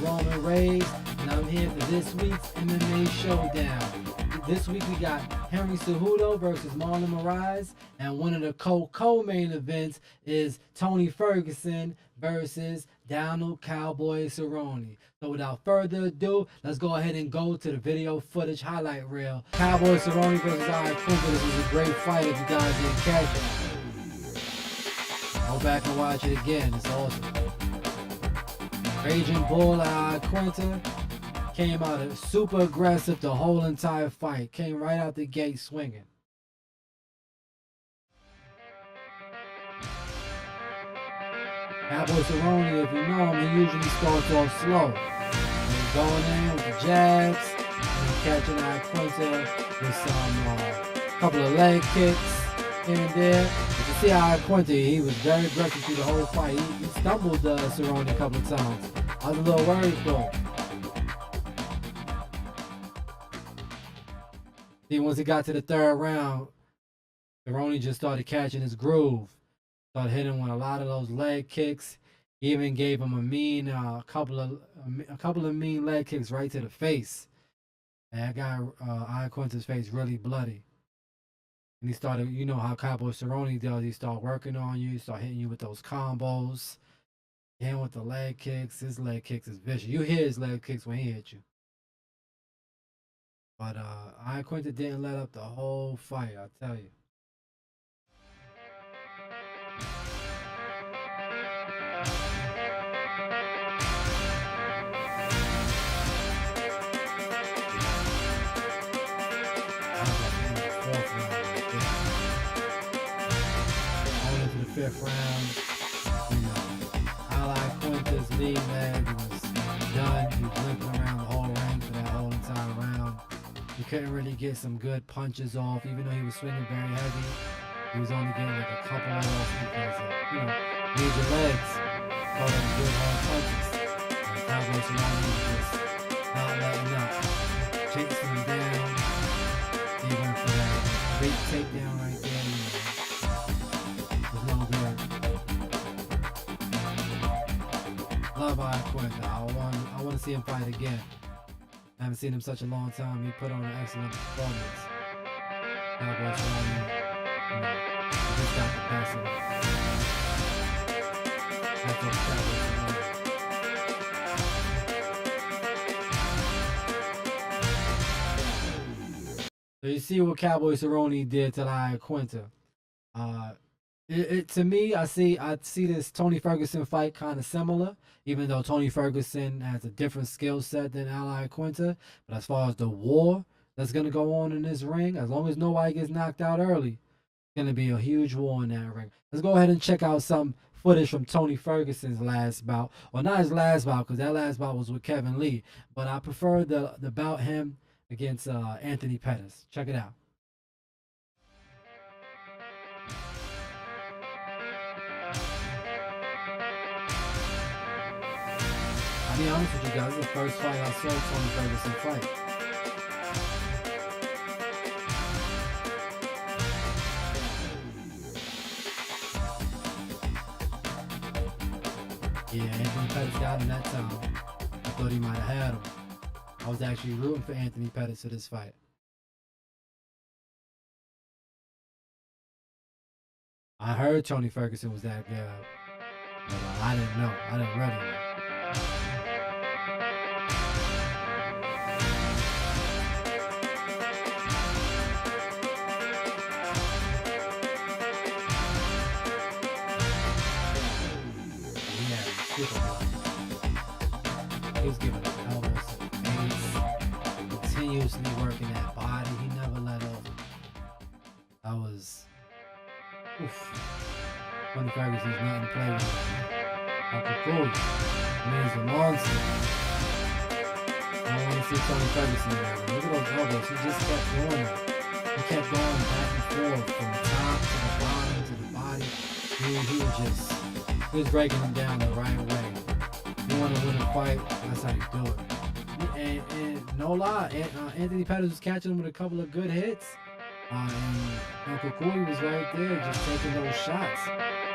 Roman Reigns, and I'm here for this week's MMA Showdown. This week we got Henry Cejudo versus Marlon Moraes, and one of the co-main events is Tony Ferguson versus Donald Cowboy Cerrone. So without further ado, let's go ahead and go to the video footage highlight reel. Cowboy Cerrone versus Iaquinta. This was a great fight if you guys didn't catch it. Go back and watch it again. It's awesome. Raging Bull Iaquinta came out super aggressive the whole entire fight. Came right out the gate swinging. Cowboy Cerrone, if you know him, he usually starts off slow. He's going in with the jabs, and catching Iaquinta with some couple of leg kicks here and there. But you see Iaquinta, he was very aggressive through the whole fight. He stumbled Cerrone a couple of times. I was a little worried for him. See, once he got to the third round, Cerrone just started catching his groove. Started hitting him with a lot of those leg kicks. He even gave him a couple of mean leg kicks right to the face. And that got Iaquinta's face really bloody. And he started, you know how Cowboy Cerrone does. He started working on you. He started hitting you with those combos. Hitting with the leg kicks. His leg kicks is vicious. You hear his leg kicks when he hit you. But Iaquinta didn't let up the whole fight, I'll tell you. All into the fifth round, you know, Iaquinta's lead leg was done. He was limping around the whole ring for that whole entire round. He couldn't really get some good punches off, even though he was swinging very heavy. He was only getting like a couple of off because you know, need your legs. All them good hard punches. And Cowboy Cerrone was just not letting up. Chasing him down. He went for that big takedown right there. You know. It was no good. Love Iaquinta. I want to see him fight again. I haven't seen him such a long time. He put on an excellent performance. Cowboy Cerrone, you know, he just got the passing. That's what Cowboy Cerrone. So you see what Cowboy Cerrone did to Iaquinta. To me, I see this Tony Ferguson fight kind of similar, even though Tony Ferguson has a different skill set than Iaquinta. But as far as the war that's going to go on in this ring, as long as nobody gets knocked out early, it's going to be a huge war in that ring. Let's go ahead and check out some footage from Tony Ferguson's last bout. Well, not his last bout, because that last bout was with Kevin Lee. But I prefer the bout him against Anthony Pettis. Check it out. To be honest with you guys, this is the first fight I saw Tony Ferguson fight. Yeah, Anthony Pettis got him that time. I thought he might have had him. I was actually rooting for Anthony Pettis for this fight. I heard Tony Ferguson was that good, but I didn't know. I didn't really know. He was giving him elbows to the face, continuously working that body. He never let off. That was, oof. Tony Ferguson's nothing to play with. Uncle Cool, he's a monster. I want to see Tony Ferguson now. Look at those elbows. He just kept doing it. He kept going back and forth from the top to the bottom to the body. He was breaking him down the right way. You want to win a fight, that's how you do it. And no lie, Anthony Pettis was catching him with a couple of good hits. And Uncle Cooley was right there just taking those shots.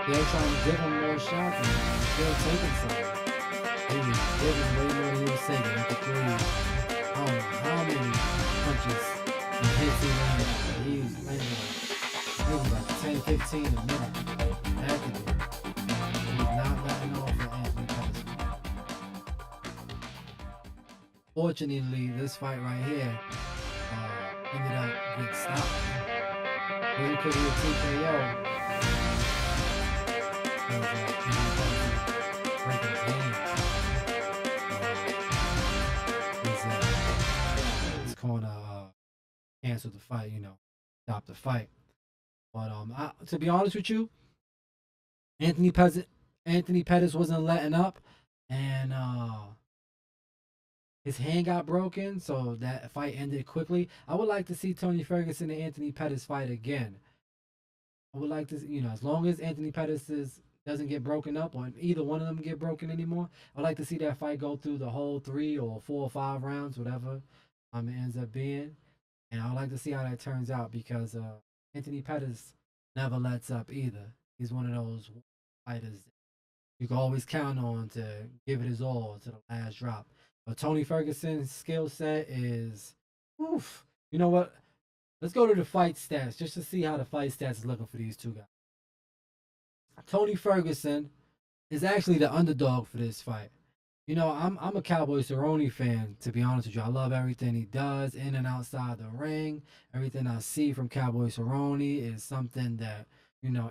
They were trying to give him more shots and still taking some. He was giving way more than he was taking. I could throw you, I don't know how many punches and hits he landed. But he was landing like 10, 15 a minute. Had to be. He was not letting off for Anthony Pettis. Fortunately, this fight right here ended up getting stopped. Really could be a TKO. Breaking the game. His corner canceled the fight, stopped the fight. But to be honest with you, Anthony Pettis wasn't letting up, and his hand got broken, so that fight ended quickly. I would like to see Tony Ferguson and Anthony Pettis fight again. I would like to, as long as Anthony Pettis doesn't get broken up, or either one of them get broken anymore, I'd like to see that fight go through the whole 3 or 4 or 5 rounds, whatever it ends up being. And I'd like to see how that turns out, because Anthony Pettis never lets up either. He's one of those fighters you can always count on to give it his all to the last drop. But Tony Ferguson's skill set is, oof. You know what? Let's go to the fight stats just to see how the fight stats is looking for these two guys. Tony Ferguson is actually the underdog for this fight. I'm a Cowboy Cerrone fan, to be honest with you. I love everything he does in and outside the ring. Everything I see from Cowboy Cerrone is something that,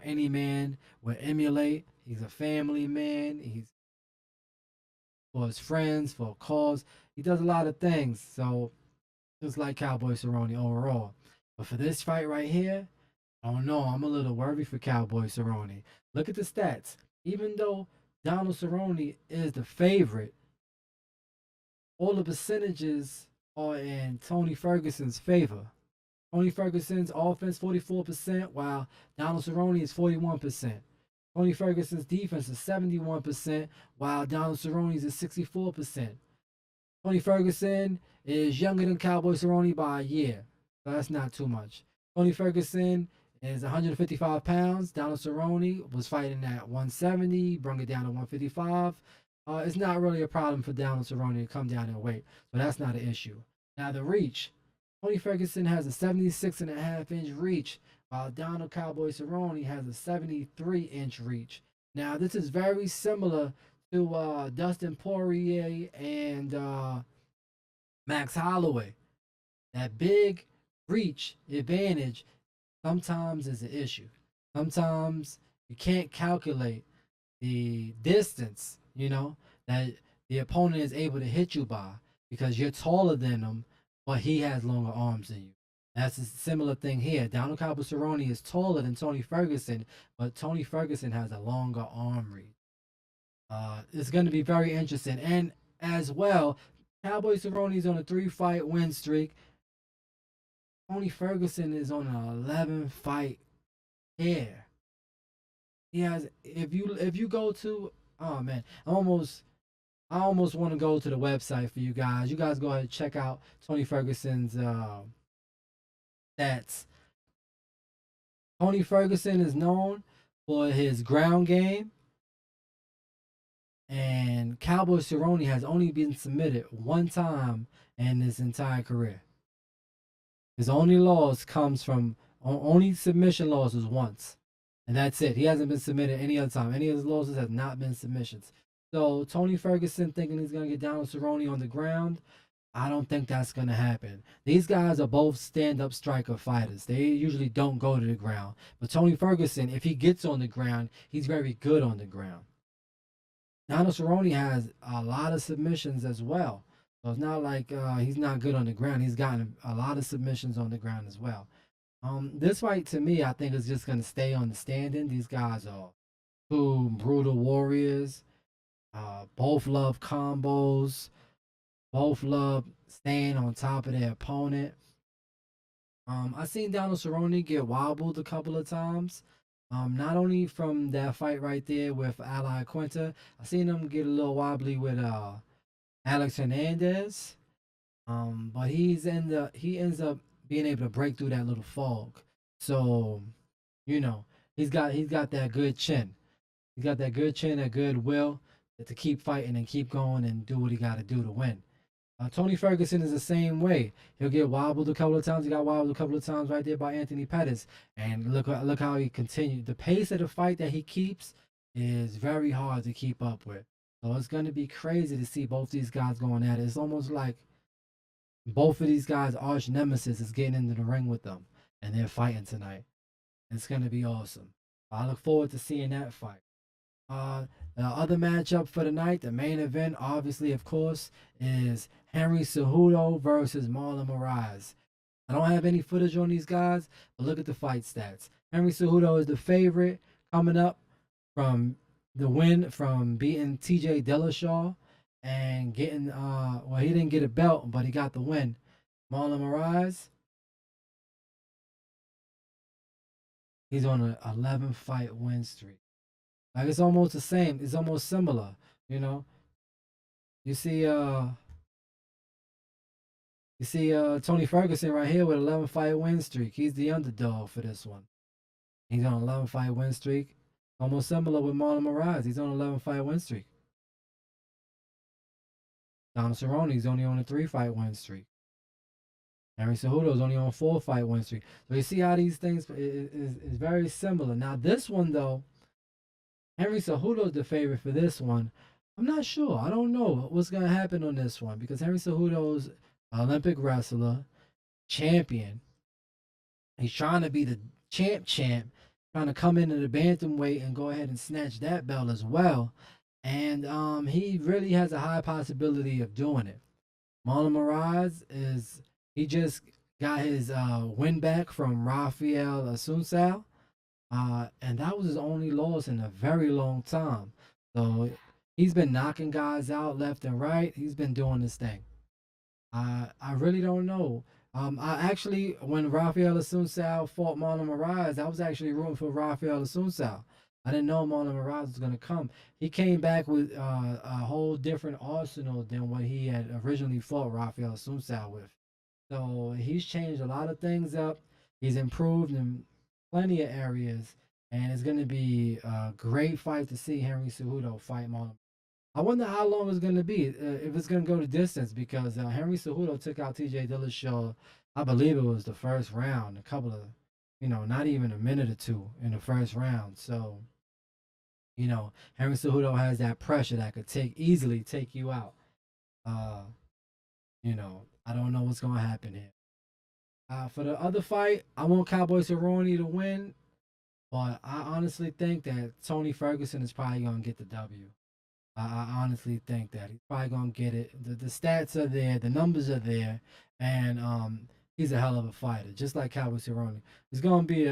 any man would emulate. He's a family man. He's for his friends, for a cause. He does a lot of things. So, just like Cowboy Cerrone overall. But for this fight right here, I don't know. I'm a little worried for Cowboy Cerrone. Look at the stats. Even though Donald Cerrone is the favorite, all the percentages are in Tony Ferguson's favor. Tony Ferguson's offense 44%, while Donald Cerrone is 41%. Tony Ferguson's defense is 71%, while Donald Cerrone's is 64%. Tony Ferguson is younger than Cowboy Cerrone by a year, so that's not too much. Tony Ferguson is 155 pounds. Donald Cerrone was fighting at 170, brung it down to 155. It's not really a problem for Donald Cerrone to come down in weight, so that's not an issue. Now the reach. Tony Ferguson has a 76.5-inch reach, while Donald Cowboy Cerrone has a 73-inch reach. Now this is very similar to Dustin Poirier and Max Holloway. That big reach advantage sometimes is an issue. Sometimes you can't calculate the distance, that the opponent is able to hit you by, because you're taller than him, but he has longer arms than you. That's a similar thing here. Donald Cowboy Cerrone is taller than Tony Ferguson, but Tony Ferguson has a longer arm reach. It's going to be very interesting. And as well, Cowboy Cerrone is on a 3-fight win streak. Tony Ferguson is on an 11-fight tear. He has. If you go to, oh man, I almost want to go to the website for you guys. You guys go ahead and check out Tony Ferguson's stats. Tony Ferguson is known for his ground game, and Cowboy Cerrone has only been submitted one time in his entire career. His only loss comes from only submission losses once, and that's it. He hasn't been submitted any other time. Any of his losses have not been submissions. So Tony Ferguson thinking he's gonna get Donald Cerrone on the ground, I don't think that's gonna happen. These guys are both stand-up striker fighters. They usually don't go to the ground. But Tony Ferguson, if he gets on the ground, he's very good on the ground. Donald Cerrone has a lot of submissions as well. So it's not like he's not good on the ground. He's gotten a lot of submissions on the ground as well. This fight, to me, I think is just going to stay on the standing. These guys are two brutal warriors. Both love combos. Both love staying on top of their opponent. I seen Donald Cerrone get wobbled a couple of times. Not only from that fight right there with Ally Quinta, I seen him get a little wobbly with Alex Hernandez. But he ends up being able to break through that little fog. So, he's got that good chin. He's got that good chin, that good will to keep fighting and keep going and do what he got to do to win. Tony Ferguson is the same way. He'll get wobbled a couple of times. He got wobbled a couple of times right there by Anthony Pettis. And look how he continued. The pace of the fight that he keeps is very hard to keep up with. So it's going to be crazy to see both these guys going at it. It's almost like both of these guys' arch nemesis is getting into the ring with them. And they're fighting tonight. It's going to be awesome. I look forward to seeing that fight. Uh, the other matchup for the night, the main event, obviously, of course, is Henry Cejudo versus Marlon Moraes. I don't have any footage on these guys, but look at the fight stats. Henry Cejudo is the favorite coming up from the win from beating TJ Dillashaw and getting, well, he didn't get a belt, but he got the win. Marlon Moraes, he's on an 11 fight win streak. Like it's almost the same. It's almost similar. You know. You see, Tony Ferguson right here with 11 fight win streak. He's the underdog for this one. He's on an 11 fight win streak. Almost similar with Marlon Moraes. He's on an 11 fight win streak. Cowboy Cerrone is only on a 3 fight win streak. Henry Cejudo is only on a 4 fight win streak. So you see how these things is very similar. Now this one though, Henry Cejudo is the favorite for this one. I'm not sure. I don't know what's going to happen on this one because Henry Cejudo's Olympic wrestler, champion. He's trying to be the champ, trying to come into the bantamweight and go ahead and snatch that belt as well. And he really has a high possibility of doing it. Marlon Moraes he just got his win back from Rafael Asuncao. And that was his only loss in a very long time. So he's been knocking guys out left and right. He's been doing this thing. I really don't know. I actually, when Rafael Asuncao fought Marlon Moraes, I was actually rooting for Rafael Asuncao. I didn't know Marlon Moraes was going to come. He came back with a whole different arsenal than what he had originally fought Rafael Asuncao with. So he's changed a lot of things up. He's improved in plenty of areas, and it's going to be a great fight to see Henry Cejudo fight Marlon. I wonder how long it's going to be, if it's going to go the distance, because Henry Cejudo took out TJ Dillashaw, I believe it was the first round, a couple of, not even a minute or two in the first round. So, Henry Cejudo has that pressure that could easily take you out. Uh, I don't know what's going to happen here. For the other fight, I want Cowboy Cerrone to win, but I honestly think that Tony Ferguson is probably going to get the W. I honestly think that he's probably going to get it. The stats are there, the numbers are there, and he's a hell of a fighter, just like Cowboy Cerrone. It's going to be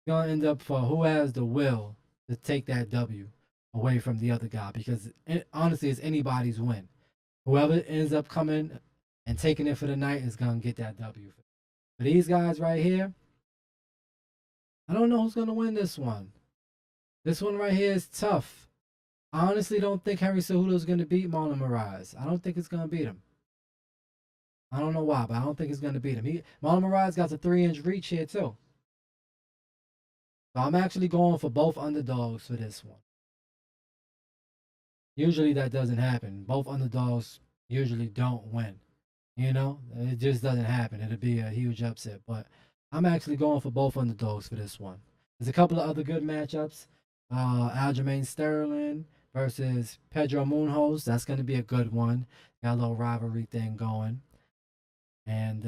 going to end up for who has the will to take that W away from the other guy, because honestly, it's anybody's win. Whoever ends up coming and taking it for the night is going to get that W. For these guys right here, I don't know who's going to win this one. This one right here is tough. I honestly don't think Henry Cejudo is going to beat Marlon Moraes. I don't think it's going to beat him. I don't know why, but I don't think it's going to beat him. Marlon Moraes got a 3-inch reach here too. So I'm actually going for both underdogs for this one. Usually that doesn't happen. Both underdogs usually don't win. It just doesn't happen. It'll be a huge upset. But I'm actually going for both underdogs for this one. There's a couple of other good matchups. Aljamain Sterling versus Pedro Munhoz. That's going to be a good one. Got a little rivalry thing going. And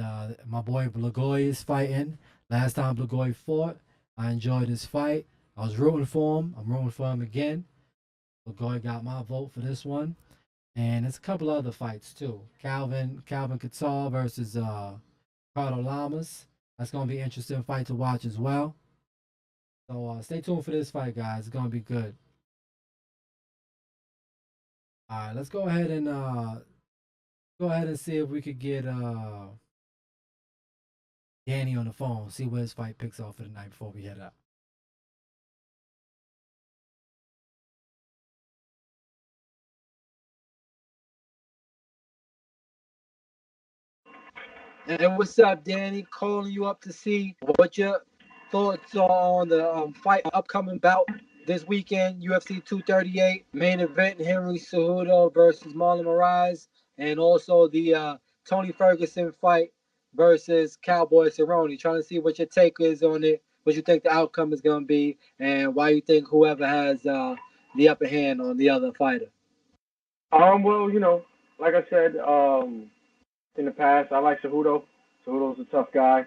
my boy Blagoy is fighting. Last time Blagoy fought, I enjoyed his fight. I was rooting for him. I'm rooting for him again. Blagoy got my vote for this one. And there's a couple other fights too. Calvin Couture versus Carlo Lamas. That's going to be an interesting fight to watch as well. So stay tuned for this fight, guys. It's going to be good. All right, let's go ahead and see if we could get Danny on the phone. See where his fight picks off for the night before we head out. And what's up, Danny? Calling you up to see what your thoughts are on the fight upcoming bout this weekend, UFC 238 main event, Henry Cejudo versus Marlon Moraes, and also the Tony Ferguson fight versus Cowboy Cerrone. Trying to see what your take is on it, what you think the outcome is going to be, and why you think whoever has the upper hand on the other fighter. Well, like I said, in the past, I like Cejudo. Cejudo's a tough guy.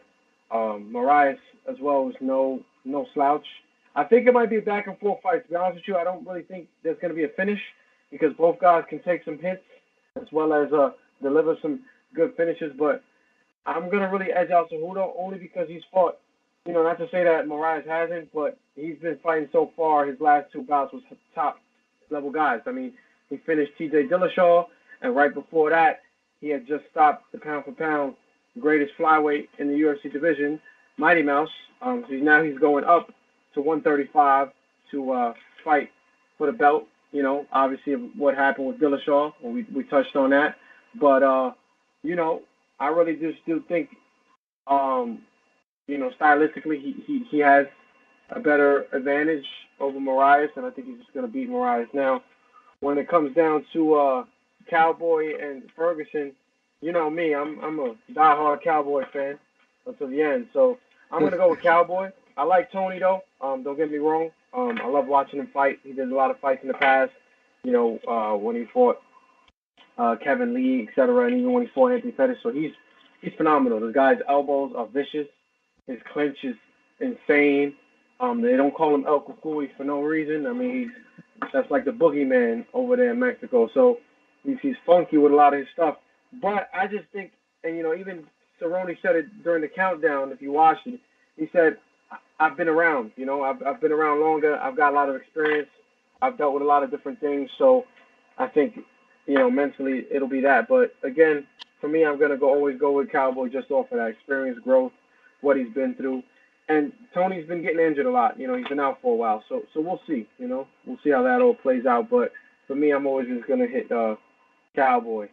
Moraes as well is no slouch. I think it might be a back and forth fight. To be honest with you, I don't really think there's going to be a finish because both guys can take some hits as well as deliver some good finishes. But I'm gonna really edge out Cejudo only because he's fought. Not to say that Moraes hasn't, but he's been fighting so far. His last two bouts was top level guys. I mean, he finished T.J. Dillashaw, and right before that, he had just stopped the pound for pound greatest flyweight in the UFC division, Mighty Mouse. So now he's going up to 135 to fight for the belt. Obviously what happened with Dillashaw, we touched on that. But I really just do think, stylistically he has a better advantage over Moraes, and I think he's just going to beat Moraes. Now, when it comes down to Cowboy and Ferguson, you know me, I'm a diehard Cowboy fan until the end. So I'm going to go with Cowboy. I like Tony, though. Don't get me wrong. I love watching him fight. He did a lot of fights in the past, when he fought Kevin Lee, etc., and even when he fought Anthony Pettis. So he's phenomenal. The guy's elbows are vicious. His clinch is insane. They don't call him El Cucuy for no reason. I mean, that's like the boogeyman over there in Mexico. So he's funky with a lot of his stuff. But I just think, and even Cerrone said it during the countdown. If you watched it, he said, "I've been around. I've been around longer. I've got a lot of experience. I've dealt with a lot of different things. So I think, mentally it'll be that. But again, for me, I'm gonna always go with Cowboy just off of that experience, growth, what he's been through. And Tony's been getting injured a lot. He's been out for a while. So we'll see. We'll see how that all plays out. But for me, I'm always just gonna hit Cowboy.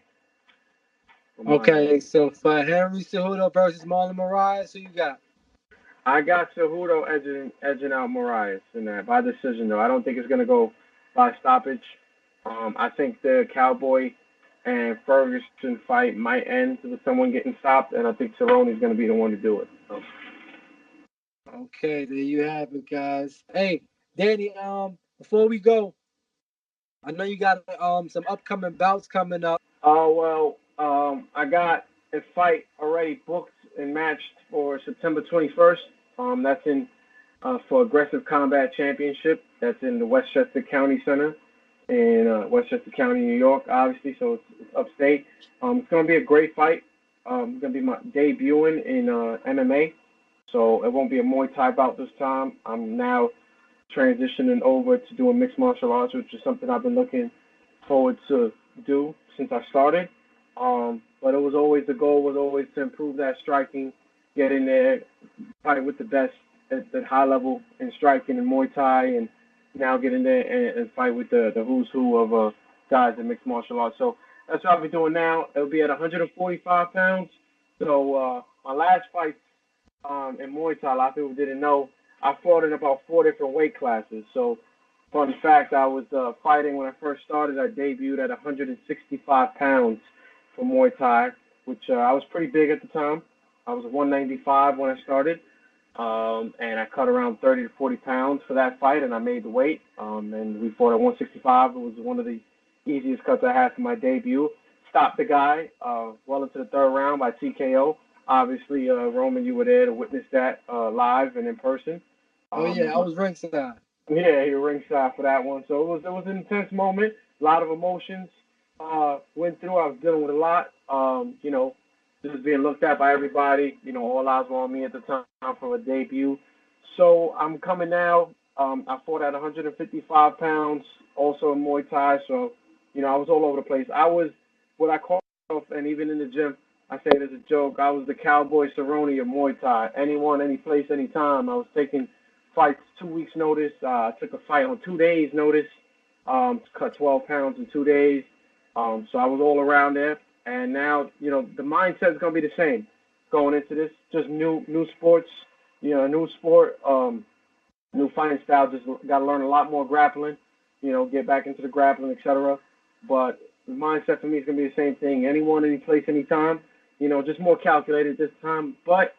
Okay, so for Henry Cejudo versus Marlon Moraes, who you got? I got Cejudo edging out Moraes in that by decision though. I don't think it's gonna go by stoppage. I think the Cowboy and Ferguson fight might end with someone getting stopped, and I think Cerrone's gonna be the one to do it. So. Okay, there you have it, guys. Hey, Danny. Before we go, I know you got some upcoming bouts coming up. Oh well, I got a fight already booked and matched for September 21st. That's in for Aggressive Combat Championship. That's in the Westchester County Center in Westchester County, New York, obviously. So it's upstate. It's gonna be a great fight. It's gonna be my debuting in MMA. So it won't be a Muay Thai bout this time. I'm now transitioning over to doing mixed martial arts, which is something I've been looking forward to do since I started. But it was always the goal was always to improve that striking, get in there, fight with the best at high level in striking and Muay Thai, and now get in there and fight with the who's who of guys in mixed martial arts. So that's what I'll be doing now. It'll be at 145 pounds. So my last fight in Muay Thai, a lot of people didn't know, I fought in about 4 different weight classes. So, fun fact, I was fighting when I first started. I debuted at 165 pounds for Muay Thai, which I was pretty big at the time. I was 195 when I started, and I cut around 30 to 40 pounds for that fight, and I made the weight. And we fought at 165. It was one of the easiest cuts I had for my debut. Stopped the guy well into the third round by TKO. Obviously, Roman, you were there to witness that live and in person. Oh yeah, I was ringside. Yeah, you were ringside for that one. So it was an intense moment. A lot of emotions went through. I was dealing with a lot. Just being looked at by everybody. All eyes were on me at the time for a debut. So I'm coming now. I fought at 155 pounds, also in Muay Thai. So, I was all over the place. I was what I call myself, and even in the gym, I say it as a joke. I was the Cowboy Cerrone of Muay Thai. Anyone, any place, any time. I was taking fights 2 weeks notice. I took a fight on 2 days notice. Cut 12 pounds in 2 days. So I was all around there. And now, the mindset is going to be the same going into this. Just new sports, new sport. new fighting style. Just got to learn a lot more grappling. Get back into the grappling, etc. But the mindset for me is going to be the same thing. Anyone, any place, anytime. Just more calculated this time. But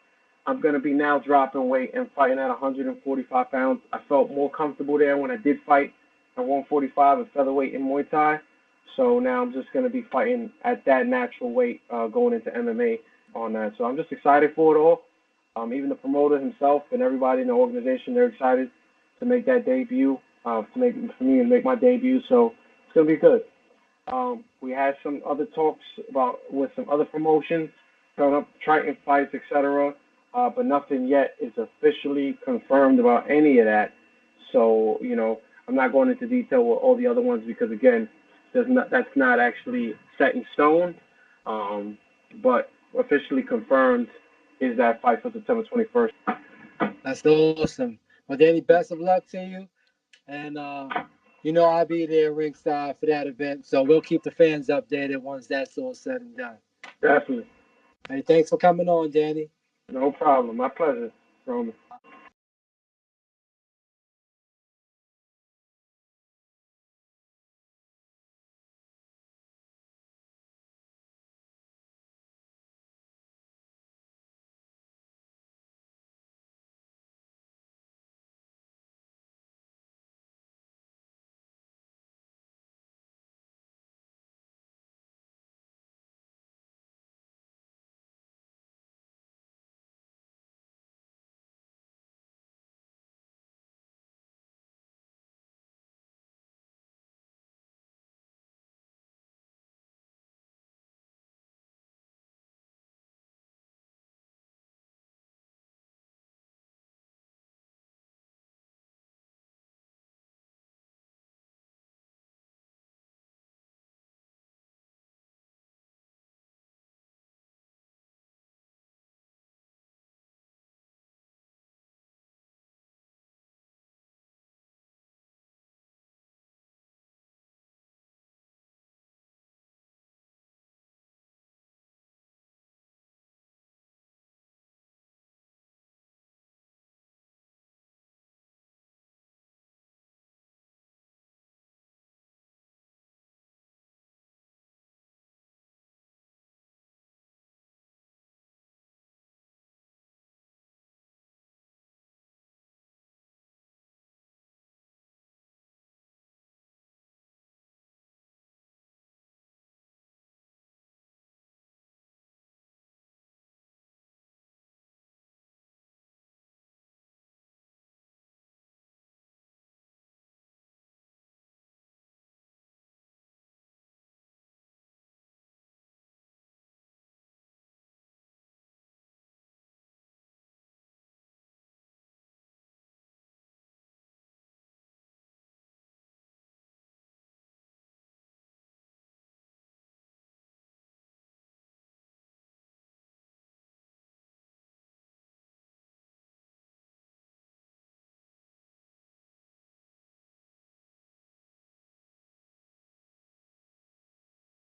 I'm going to be now dropping weight and fighting at 145 pounds. I felt more comfortable there when I did fight at 145 at featherweight in Muay Thai. So now I'm just going to be fighting at that natural weight going into MMA on that. So I'm just excited for it all. Even the promoter himself and everybody in the organization, they're excited to make that debut, for me to make my debut. So it's going to be good. We had some other talks with some other promotions, coming up, Triton fights, etc. But nothing yet is officially confirmed about any of that. So, I'm not going into detail with all the other ones because, again, that's not actually set in stone. But officially confirmed is that fight for September 21st. That's awesome. Well, Danny, best of luck to you. And, I'll be there ringside for that event. So we'll keep the fans updated once that's all said and done. Definitely. Hey, thanks for coming on, Danny. No problem. My pleasure, Roman.